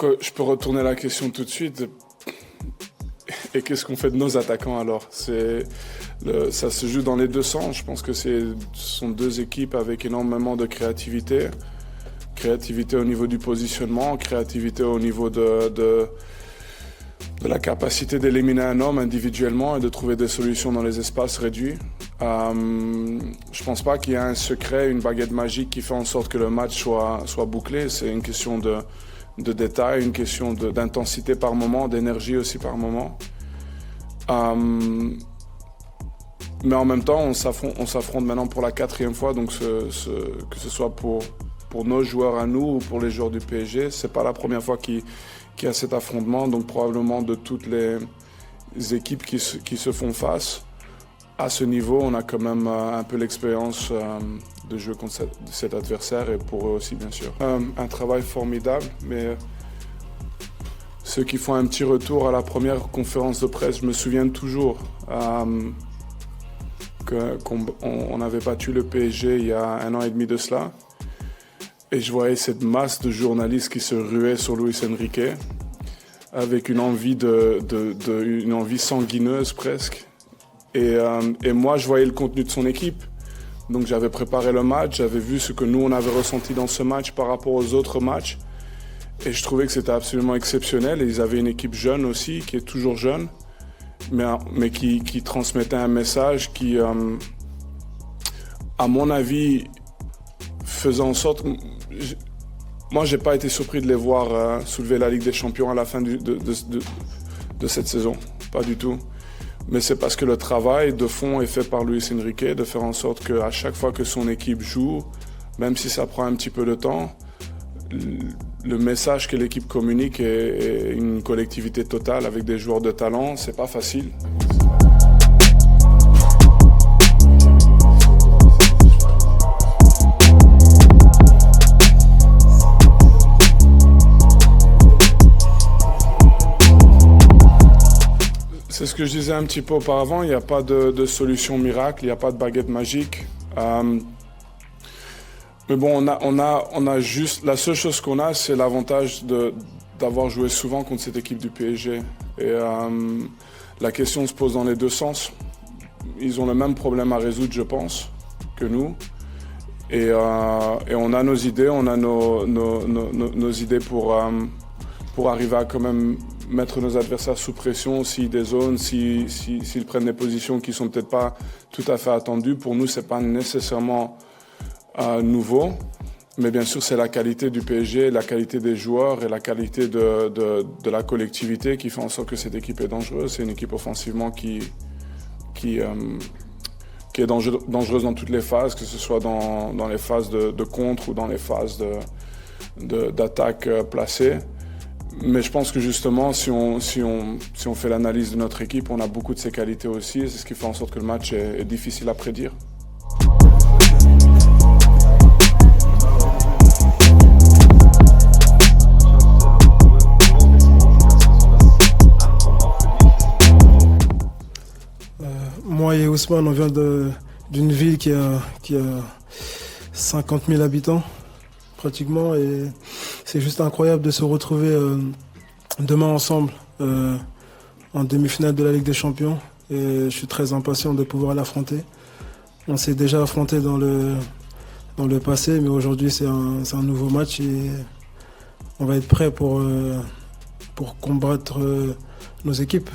que je peux retourner la question tout de suite. Et qu'est-ce qu'on fait de nos attaquants alors? Ça se joue dans les deux sens. Je pense que ce sont deux équipes avec énormément de créativité. Créativité au niveau du positionnement, créativité au niveau de la capacité d'éliminer un homme individuellement et de trouver des solutions dans les espaces réduits. Je pense pas qu'il y ait un secret, une baguette magique qui fait en sorte que le match soit bouclé. C'est une question de détail, une question d'intensité par moment, d'énergie aussi par moment. Mais en même temps, on s'affronte maintenant pour la 4e fois, donc que ce soit pour nos joueurs à nous ou pour les joueurs du PSG, c'est pas la première fois qu'il y a cet affrontement, donc probablement de toutes les équipes qui se font face. À ce niveau, on a quand même un peu l'expérience de jouer contre cet adversaire et pour eux aussi, bien sûr. Un travail formidable, mais ceux qui font un petit retour à la première conférence de presse, je me souviens toujours qu'on avait battu le PSG il y a 1 an et demi de cela. Et je voyais cette masse de journalistes qui se ruaient sur Luis Enrique avec une envie une envie sanguineuse presque. Et moi, je voyais le contenu de son équipe. Donc j'avais préparé le match, j'avais vu ce que nous, on avait ressenti dans ce match par rapport aux autres matchs. Et je trouvais que c'était absolument exceptionnel. Et ils avaient une équipe jeune aussi, qui est toujours jeune, mais qui transmettait un message qui, à mon avis, faisait en sorte... Moi, j'ai pas été surpris de les voir soulever la Ligue des Champions à la fin de cette saison. Pas du tout. Mais c'est parce que le travail de fond est fait par Luis Enrique, de faire en sorte qu'à chaque fois que son équipe joue, même si ça prend un petit peu de temps, le message que l'équipe communique est une collectivité totale avec des joueurs de talent. C'est pas facile. C'est ce que je disais un petit peu auparavant, il n'y a pas de solution miracle, il n'y a pas de baguette magique. Mais bon, on a juste... La seule chose qu'on a, c'est l'avantage d'avoir joué souvent contre cette équipe du PSG. Et la question se pose dans les deux sens. Ils ont le même problème à résoudre, je pense, que nous. Et on a nos idées, on a nos idées pour arriver à quand même mettre nos adversaires sous pression, s'ils dézonent, s'ils prennent des positions qui sont peut-être pas tout à fait attendues. Pour nous, c'est pas nécessairement nouveau, mais bien sûr, c'est la qualité du PSG, la qualité des joueurs et la qualité de la collectivité qui fait en sorte que cette équipe est dangereuse. C'est une équipe offensivement qui est dangereuse dans toutes les phases, que ce soit dans les phases de contre ou dans les phases d'attaque placée. Mais je pense que justement, si on fait l'analyse de notre équipe, on a beaucoup de ses qualités aussi. Et c'est ce qui fait en sorte que le match est difficile à prédire. Moi et Ousmane, on vient d'une ville qui a 50 000 habitants pratiquement, et c'est juste incroyable de se retrouver demain ensemble en demi-finale de la Ligue des Champions, et je suis très impatient de pouvoir l'affronter. On s'est déjà affronté dans le passé, mais aujourd'hui c'est un nouveau match et on va être prêt pour combattre nos équipes.